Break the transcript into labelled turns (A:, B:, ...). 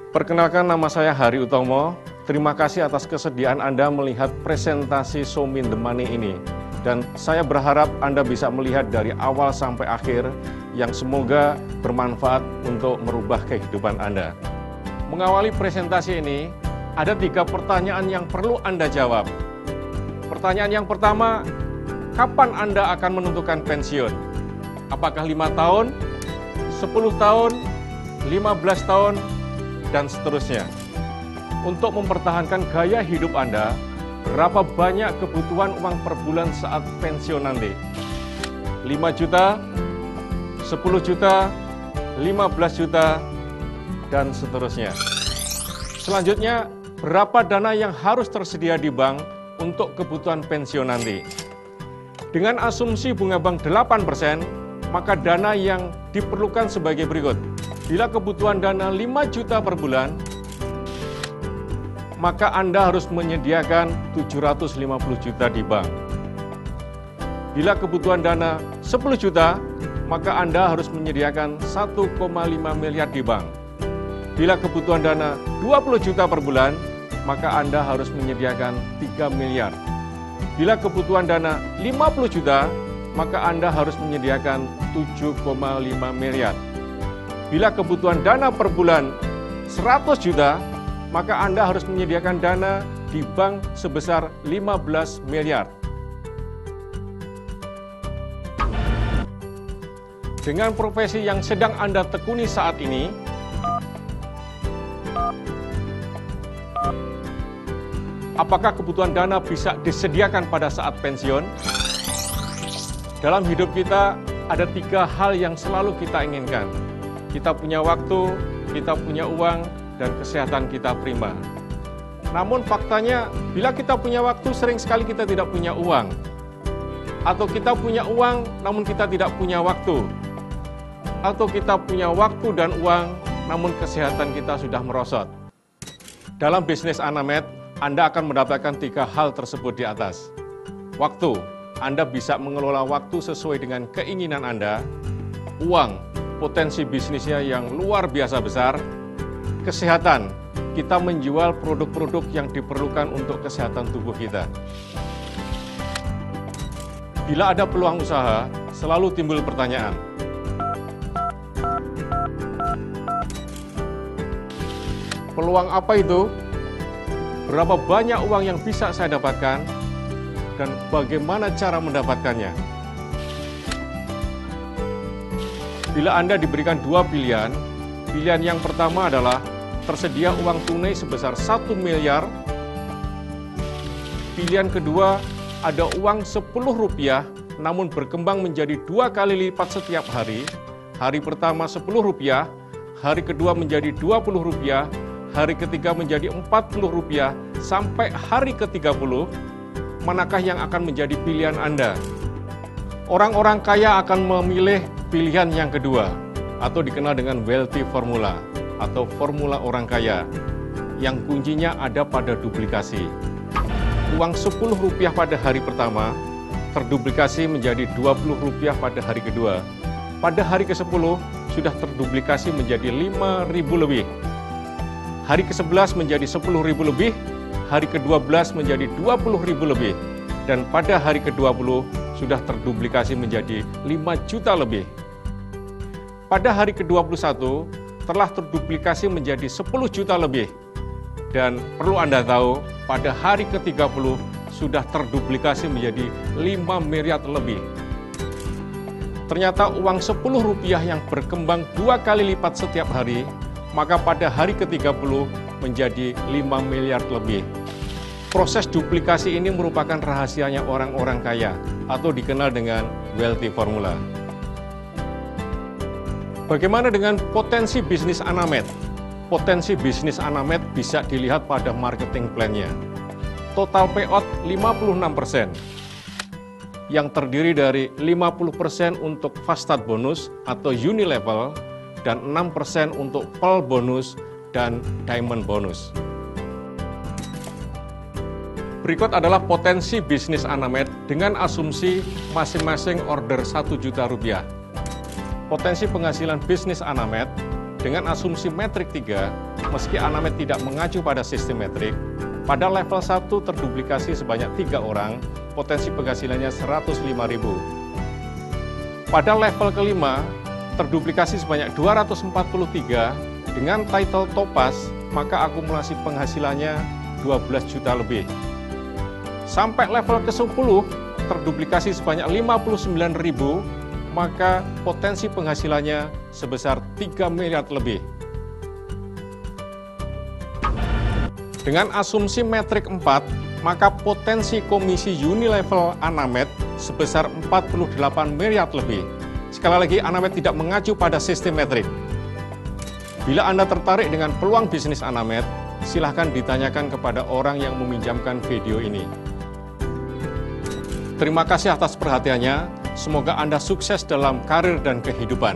A: Perkenalkan, nama saya Hari Utomo. Terima kasih atas kesediaan Anda melihat presentasi Show Me the Money ini. Dan saya berharap Anda bisa melihat dari awal sampai akhir yang semoga bermanfaat untuk merubah kehidupan Anda. Mengawali presentasi ini, ada 3 pertanyaan yang perlu Anda jawab. Pertanyaan yang pertama, kapan Anda akan menentukan pensiun? Apakah 5 tahun, 10 tahun, 15 tahun, dan seterusnya. Untuk mempertahankan gaya hidup Anda, berapa banyak kebutuhan uang per bulan saat pensiun nanti? 5 juta, 10 juta, 15 juta, dan seterusnya. Selanjutnya, berapa dana yang harus tersedia di bank untuk kebutuhan pensiun nanti? Dengan asumsi bunga bank 8%, maka dana yang diperlukan sebagai berikut. Bila kebutuhan dana 5 juta per bulan, maka Anda harus menyediakan 750 juta di bank. Bila kebutuhan dana 10 juta, maka Anda harus menyediakan 1,5 miliar di bank. Bila kebutuhan dana 20 juta per bulan, maka Anda harus menyediakan 3 miliar. Bila kebutuhan dana 50 juta, maka Anda harus menyediakan 7,5 miliar. Bila kebutuhan dana per bulan 100 juta, maka Anda harus menyediakan dana di bank sebesar 15 miliar. Dengan profesi yang sedang Anda tekuni saat ini, apakah kebutuhan dana bisa disediakan pada saat pensiun? Dalam hidup kita, ada 3 hal yang selalu kita inginkan. Kita punya waktu, kita punya uang, dan kesehatan kita prima. Namun faktanya, bila kita punya waktu, sering sekali kita tidak punya uang. Atau kita punya uang, namun kita tidak punya waktu. Atau kita punya waktu dan uang, namun kesehatan kita sudah merosot. Dalam bisnis Anamed, Anda akan mendapatkan 3 hal tersebut di atas. Waktu, Anda bisa mengelola waktu sesuai dengan keinginan Anda. Uang, potensi bisnisnya yang luar biasa besar. Kesehatan, kita menjual produk-produk yang diperlukan untuk kesehatan tubuh kita. Bila ada peluang usaha, selalu timbul pertanyaan. Peluang apa itu? Berapa banyak uang yang bisa saya dapatkan? Dan bagaimana cara mendapatkannya? Bila Anda diberikan 2 pilihan, pilihan yang pertama adalah tersedia uang tunai sebesar 1 miliar. Pilihan kedua, ada uang 10 rupiah, namun berkembang menjadi 2 kali lipat setiap hari. Hari pertama 10 rupiah, hari kedua menjadi 20 rupiah, hari ketiga menjadi 40 rupiah, sampai hari ke-30. Manakah yang akan menjadi pilihan Anda? Orang-orang kaya akan memilih pilihan yang kedua, atau dikenal dengan wealthy formula, atau formula orang kaya, yang kuncinya ada pada duplikasi. Uang 10 rupiah pada hari pertama, terduplikasi menjadi 20 rupiah pada hari kedua. Pada hari ke-10, sudah terduplikasi menjadi 5.000 lebih. Hari ke-11 menjadi 10.000 lebih, hari ke-12 menjadi 20.000 lebih, dan pada hari ke-20, sudah terduplikasi menjadi 5 juta lebih. Pada hari ke-21, telah terduplikasi menjadi 10 juta lebih. Dan perlu Anda tahu, pada hari ke-30 sudah terduplikasi menjadi 5 miliar lebih. Ternyata uang 10 rupiah yang berkembang 2 kali lipat setiap hari, maka pada hari ke-30 menjadi 5 miliar lebih. Proses duplikasi ini merupakan rahasianya orang-orang kaya, atau dikenal dengan wealthy formula. Bagaimana dengan potensi bisnis Anamed? Potensi bisnis Anamed bisa dilihat pada marketing plan-nya. Total payout 56%, yang terdiri dari 50% untuk fast start bonus atau uni level, dan 6% untuk pearl bonus dan diamond bonus. Berikut adalah potensi bisnis Anamed dengan asumsi masing-masing order 1 juta rupiah. Potensi penghasilan bisnis Anamed Dengan asumsi metrik 3, meski Anamed tidak mengacu pada sistem metrik, pada level 1 terduplikasi sebanyak 3 orang, potensi penghasilannya 105.000. Pada level kelima, terduplikasi sebanyak 243 dengan title Topaz, maka akumulasi penghasilannya 12 juta lebih. Sampai level ke-10, terduplikasi sebanyak 59.000, maka potensi penghasilannya sebesar 3 miliar lebih. Dengan asumsi metrik 4, maka potensi komisi Unilevel Anamed sebesar 48 miliar lebih. Sekali lagi, Anamed tidak mengacu pada sistem metrik. Bila Anda tertarik dengan peluang bisnis Anamed, silahkan ditanyakan kepada orang yang meminjamkan video ini. Terima kasih atas perhatiannya. Semoga Anda sukses dalam karir dan kehidupan.